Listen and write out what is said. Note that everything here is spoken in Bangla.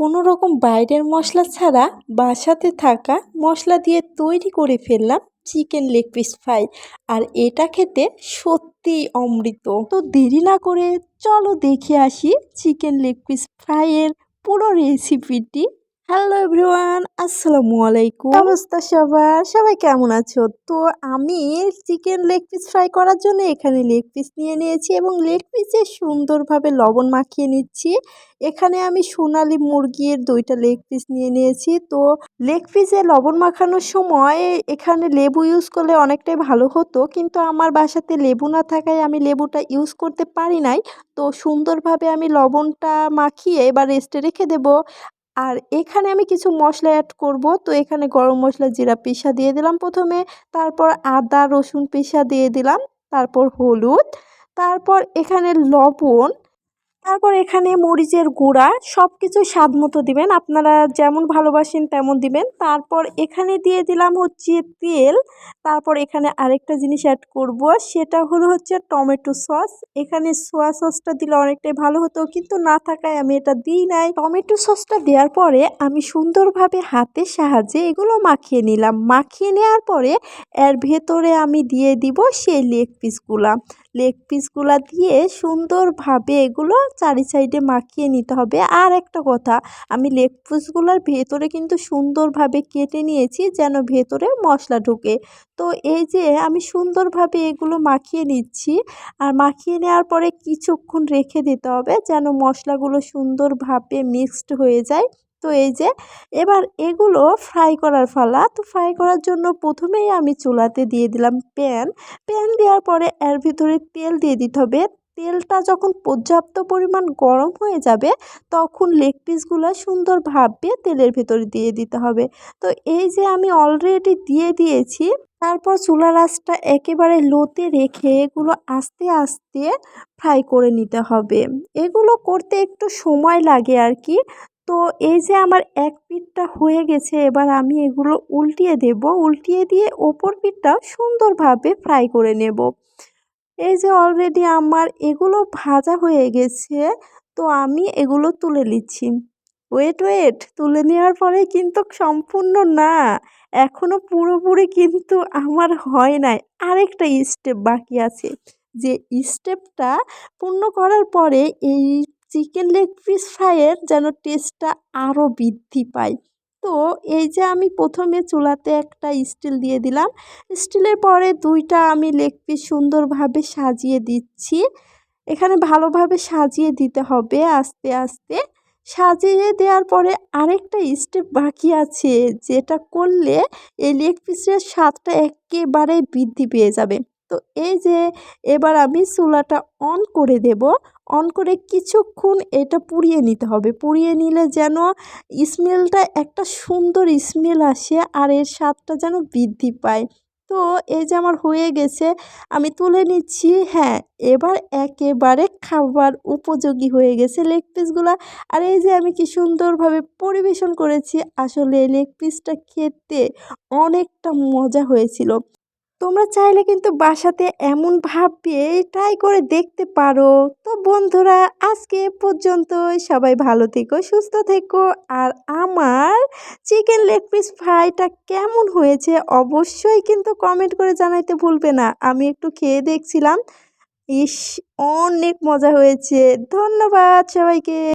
কোনো রকম বাইরের মশলা ছাড়া বাসাতে থাকা মশলা দিয়ে তৈরি করে ফেললাম চিকেন লেগ পিস ফ্রাই। আর এটা খেতে সত্যিই অমৃত। তো দেরি না করে চলো দেখে আসি চিকেন লেগ পিস ফ্রাইয়ের পুরো রেসিপিটি। হ্যালো এভরিওয়ান, আসসালামু আলাইকুম। কি অবস্থা সবার? সবাই কেমন আছো? তো আমি চিকেন লেগ পিস ফ্রাই করার জন্য এখানে লেগ পিস নিয়ে নিয়েছি এবং লেগ পিসে সুন্দরভাবে লবণ মাখিয়ে নিচ্ছি। এখানে আমি সোনালী মুরগির 2টা লেগ পিস নিয়ে নিয়েছি। তো লেগ পিসে লবণ মাখানোর সময় এখানে লেবু ইউজ করলে অনেকটাই ভালো হতো, কিন্তু আমার বাসাতে লেবু না থাকায় আমি লেবুটা ইউজ করতে পারি নাই। তো সুন্দরভাবে আমি লবণটা মাখিয়ে এবার রেস্টে রেখে দেবো। আর এখানে আমি কিছু মশলা অ্যাড করব। তো এখানে গরম মশলা, জিরা পিষা দিয়ে দিলাম প্রথমে, তারপর আদা রসুন পিষা দিয়ে দিলাম, তারপর হলুদ, তারপর এখানে লবণ, তারপর এখানে মরিচের গুঁড়া, সব কিছু স্বাদ মতো দিবেন, আপনারা যেমন ভালোবাসেন তেমন দিবেন। তারপর এখানে দিয়ে দিলাম হচ্ছে তেল। তারপর এখানে আরেকটা জিনিস অ্যাড করব, সেটা হচ্ছে টমেটো সস। এখানে সোয়া সসটা দিলে অনেকটাই ভালো হতো, কিন্তু না থাকায় আমি এটা দিই নাই। টমেটো সসটা দেওয়ার পরে আমি সুন্দরভাবে হাতের সাহায্যে এগুলো মাখিয়ে নিলাম। মাখিয়ে নেওয়ার পরে এর ভেতরে আমি দিয়ে দিব সেই লেগ পিসগুলা দিয়ে সুন্দরভাবে এগুলো চারি সাইডে মাখিয়ে নিতে হবে। আর একটা কথা, আমি লেগ পিসগুলোর ভেতরে কিন্তু সুন্দরভাবে কেটে নিয়েছি যেন ভেতরে মশলা ঢুকে। তো এই যে আমি সুন্দরভাবে এগুলো মাখিয়ে নিচ্ছি। আর মাখিয়ে নেওয়ার পরে কিছুক্ষণ রেখে দিতে হবে যেন মশলাগুলো সুন্দরভাবে মিক্সড হয়ে যায়। তো এই যে এবার এগুলো ফ্রাই করার পালা। তো ফ্রাই করার জন্য প্রথমেই আমি চুলাতে দিয়ে দিলাম প্যান দেওয়ার পরে এর ভিতরে তেল দিয়ে দিতে হবে। তেলটা যখন পর্যাপ্ত পরিমাণ গরম হয়ে যাবে তখন লেগ পিসগুলো সুন্দরভাবে তেলের ভেতরে দিয়ে দিতে হবে। তো এই যে আমি অলরেডি দিয়ে দিয়েছি। তারপর চুলার আঁচটা একেবারে লোতে রেখে এগুলো আস্তে আস্তে ফ্রাই করে নিতে হবে। এগুলো করতে একটু সময় লাগে আর কি। তো এই যে আমার এক পিঠটা হয়ে গেছে, এবার আমি এগুলো উল্টিয়ে দেব। উল্টিয়ে দিয়ে ওপর পিঠটাও সুন্দরভাবে ফ্রাই করে নেব। এই যে অলরেডি আমার এগুলো ভাজা হয়ে গেছে। তো আমি এগুলো তুলে নিচ্ছি। ওয়েট তুলে নেওয়ার পরে কিন্তু সম্পূর্ণ না, এখনো পুরোপুরি কিন্তু আমার হয় নাই। আরেকটা স্টেপ বাকি আছে, যে স্টেপটা পূর্ণ করার পরে এই চিকেন লেগ পিস ফ্রাইয়ের যেন টেস্টটা আরও বৃদ্ধি পায়। তো এই যে আমি প্রথমে চুলাতে একটা স্টিল দিয়ে দিলাম। স্টিলের পরে 2টা আমি লেগ পিস সুন্দরভাবে সাজিয়ে দিচ্ছি। এখানে ভালোভাবে সাজিয়ে দিতে হবে আস্তে আস্তে। সাজিয়ে দেওয়ার পরে আরেকটা স্টেপ বাকি আছে, যেটা করলে এই লেগ পিসের স্বাদটা একেবারে বৃদ্ধি পেয়ে যাবে। তো এই যে এবার আমি চুলাটা অন করে দেব। অন করে কিছুক্ষণ এটা পুড়িয়ে নিতে হবে। পুড়িয়ে নিলে যেন স্মেলটা একটা সুন্দর স্মেল আসে আর এর স্বাদটা যেন বৃদ্ধি পায়। তো এই যে আমার হয়ে গেছে, আমি তুলে নিচ্ছি। হ্যাঁ, এবার একেবারে খাবার উপযোগী হয়ে গেছে লেগ পিসগুলা। আর এই যে আমি কি সুন্দরভাবে পরিবেশন করেছি। আসলে লেগ পিসটা খেতে অনেকটা মজা হয়েছিল। তোমরা চাইলে কিন্তু বাসাতে এমনভাবে ট্রাই করে দেখতে পারো। তো বন্ধুরা, আজকে এ পর্যন্তই। সবাই ভালো থেকো, সুস্থ থেকো। আর আমার চিকেন লেগ পিস ফ্রাইটা কেমন হয়েছে অবশ্যই কিন্তু কমেন্ট করে জানাইতে ভুলবে না। আমি একটু খেয়ে দেখছিলাম, ইস, অনেক মজা হয়েছে। ধন্যবাদ সবাইকে।